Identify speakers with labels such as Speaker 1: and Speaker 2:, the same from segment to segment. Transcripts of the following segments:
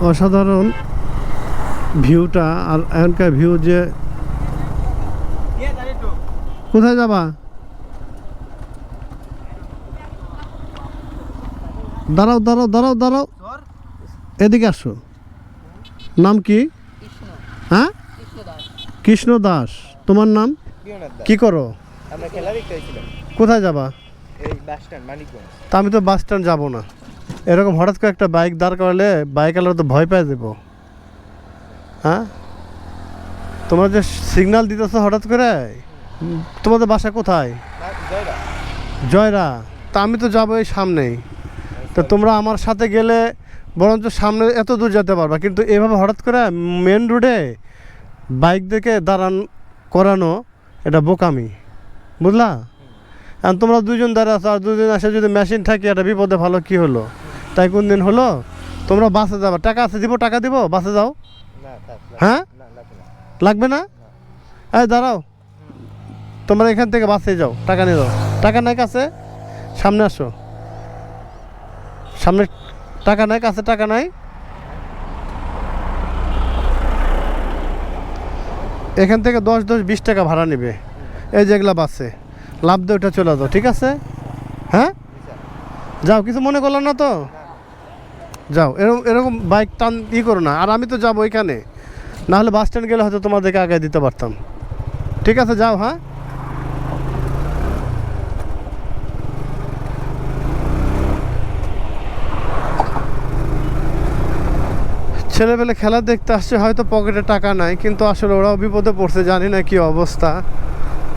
Speaker 1: অসাধারণ ভিউটা। আর এখানকার ভিউ যে, কোথায় যাবা? দাঁড়াও দাঁড়াও দাঁড়াও দাঁড়াও, এদিকে আসো। নাম কি? হ্যাঁ, কৃষ্ণ দাস। তোমার নাম কি করো? কোথায় যাবা? তা আমি তো বাস স্ট্যান্ড যাবো না। এরকম হঠাৎ করে একটা বাইক দাঁড় করালে বাইক আলাদা তো ভয় পেয়ে দেবো। হ্যাঁ, তোমরা যে সিগন্যাল দিতেছো হঠাৎ করে, তোমাদের বাসা কোথায়? জয়রা। তা আমি তো যাবো এই সামনেই। তো তোমরা আমার সাথে গেলে বরঞ্চ সামনে এত দূর যেতে পারবা, কিন্তু এভাবে হঠাৎ করে মেন রোডে বাইক দেখে করানো এটা বোকামি, বুঝলা? আর তোমরা দুজন দাঁড়া আছো, আর দুজন আসে যদি মেশিন থাকে একটা বিপদে ভালো কি হলো? তাই কোন দিন হলো? তোমরা বাসে যাবা, টাকা আছে দিব, টাকা দিব, বাসে যাও। হ্যাঁ, লাগবে না? এই দাঁড়াও, তোমরা এখান থেকে বাসে যাও, টাকা নিয়ে যাও। টাকা নাই কাছে, সামনে আসো। সামনে টাকা নাই, কাছে টাকা নাই। এখান থেকে 10-20 টাকা ভাড়া নেবে। এই যেগুলা বাসে লাভ দিয়ে ওটা চলে যাও, ঠিক আছে? হ্যাঁ, যাও, কিছু মনে করলো না তো? যাও, এরকম এরকম বাইক টান করো না। আর আমি তো যাবো এখানে, না হলে বাস স্ট্যান্ড গেলে হয়তো তোমাদেরকে আগে দিতে পারতাম। ঠিক আছে, যাও। হ্যাঁ, ছেলেবেলে খেলা দেখতে আসছে, হয়তো পকেটে টাকা নাই, কিন্তু আসলে ওরাও বিপদে পড়ছে, জানি না কি অবস্থা।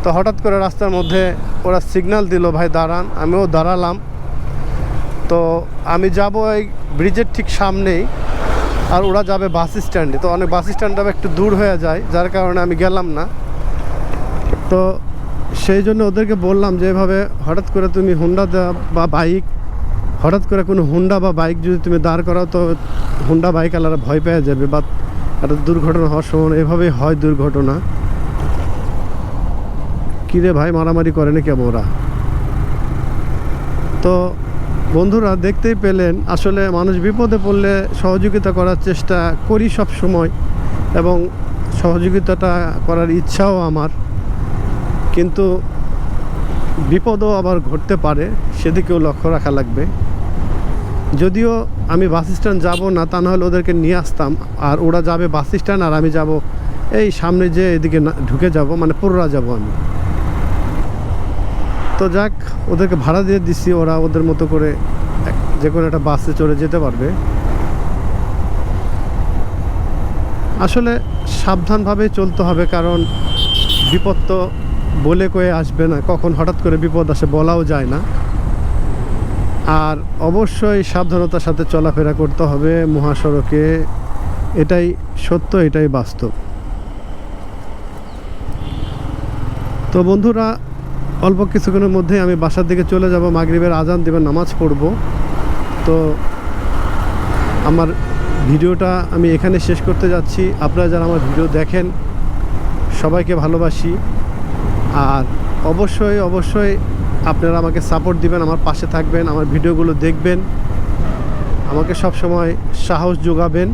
Speaker 1: তো হঠাৎ করে রাস্তার মধ্যে ওরা সিগন্যাল দিল, ভাই দাঁড়ান। আমিও দাঁড়ালাম। তো আমি যাব এই ব্রিজের ঠিক সামনেই, আর ওরা যাবে বাস স্ট্যান্ডে। তো অনেক বাস স্ট্যান্ডটা একটু দূর হয়ে যায়, যার কারণে আমি গেলাম না। তো সেই জন্য ওদেরকে বললাম যে এভাবে হঠাৎ করে তুমি হুন্ডা বা বাইক, হঠাৎ করে কোনো হুন্ডা বা বাইক যদি তুমি দাঁড় করাও, তো হুন্ডা বাইক আলাদা ভয় পেয়ে যাবে, বা একটা দুর্ঘটনা হওয়ার সময় এভাবেই হয় দুর্ঘটনা। কিরে ভাই, মারামারি করে নাকি ওরা? তো বন্ধুরা, দেখতেই পেলেন আসলে মানুষ বিপদে পড়লে সহযোগিতা করার চেষ্টা করি সব সময়, এবং সহযোগিতাটা করার ইচ্ছাও আমার, কিন্তু বিপদও আবার ঘটতে পারে, সেদিকেও লক্ষ্য রাখা লাগবে। যদিও আমি বাস স্ট্যান্ড যাবো না, তা নাহলে ওদেরকে নিয়ে আসতাম। আর ওরা যাবে বাস স্ট্যান্ড, আর আমি যাব এই সামনে যে এদিকে ঢুকে যাব, মানে পুরোরা যাব আমি। তো যাক, ওদেরকে ভাড়া দিয়ে দিছি, ওরা ওদের মতো করে যে কোনো একটা বাসে চড়ে যেতে পারবে। আসলে সাবধানভাবে চলতে হবে, কারণ বিপদ তো বলে কয়ে আসবে না, কখন হঠাৎ করে বিপদ আসে বলাও যায় না। আর অবশ্যই সাবধানতার সাথে চলাফেরা করতে হবে মহাসড়কে, এটাই সত্য, এটাই বাস্তব। তো বন্ধুরা, অল্প কিছুক্ষণের মধ্যেই আমি বাসার দিকে চলে যাব, মাগরিবের আজান দিবে, নামাজ পড়ব। তো আমার ভিডিওটা আমি এখানে শেষ করতে যাচ্ছি। আপনারা যারা আমার ভিডিও দেখেন সবাইকে ভালোবাসি, আর অবশ্যই অবশ্যই আপনারা আমাকে সাপোর্ট দিবেন, আমার পাশে থাকবেন, আমার ভিডিওগুলো দেখবেন, আমাকে সব সময় সাহস যোগাবেন।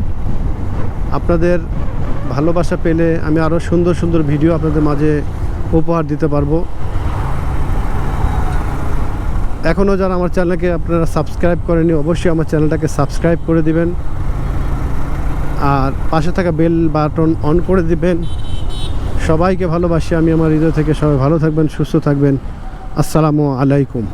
Speaker 1: আপনাদের ভালোবাসা পেলে আমি আরও সুন্দর সুন্দর ভিডিও আপনাদের মাঝে উপহার দিতে পারবো। এখনও যারা আমার চ্যানেলকে আপনারা সাবস্ক্রাইব করেনি, অবশ্যই আমার চ্যানেলটাকে সাবস্ক্রাইব করে দিবেন, আর পাশে থাকা বেল বাটন অন করে দিবেন। সবাইকে ভালোবাসি আমি আমার হৃদয় থেকে। সবাই ভালো থাকবেন, সুস্থ থাকবেন। আসসালামু আলাইকুম।